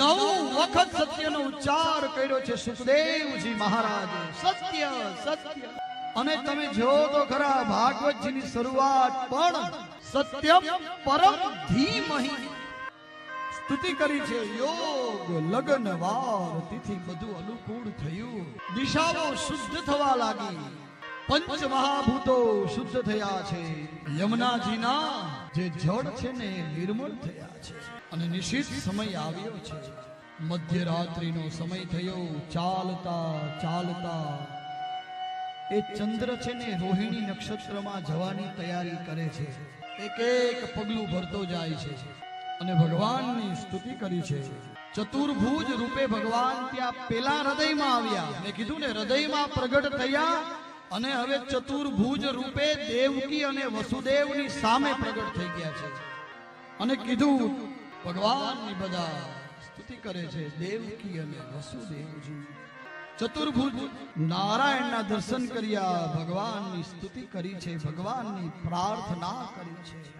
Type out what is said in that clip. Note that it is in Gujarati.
9 વખત સત્યનો ઉચ્ચાર કર્યો છે સુખદેવજી મહારાજે. સત્ય સત્ય. અને તમે જો તો ખરા ભાગવતજીની શરૂઆત પણ સત્યમ પરમ ધીમહિ સ્તુતિ કરી છે. યોગ લગ્ન વાર તિથિ બધું અનુકૂળ થયું, દિશાઓ શુદ્ધ થવા લાગી, પંચ મહાભૂતો શુદ્ધ થયા છે, યમુનાજીના જે જળ છે ને નિર્મળ થયા છે. અને નિશ્ચિત સમય આવ્યો છે, મધ્યરાત્રિનો સમય થયો. ચાલતા ચાલતા એ ચંદ્ર છે ને રોહિણી નક્ષત્રમાં જવાની તૈયારી કરે છે. એક એક પગલું ભરતો જાય છે અને ભગવાનની સ્તુતિ કરી છે. ચતુર્ભુજ રૂપે ભગવાન ત્યાં પેલા હૃદયમાં આવ્યા. મેં કીધું ને હૃદયમાં પ્રગટ થયા અને હવે ચતુર્ભુજ રૂપે દેવકી અને વસુદેવની સામે પ્રગટ થઈ ગયા છે. અને કીધું ભગવાનની બધા સ્તુતિ કરે છે, દેવકી અને વસુદેવજી. ચતુર્ભુજ નારાયણના દર્શન કર્યા, ભગવાનની સ્તુતિ કરી છે, ભગવાનની પ્રાર્થના કરી છે.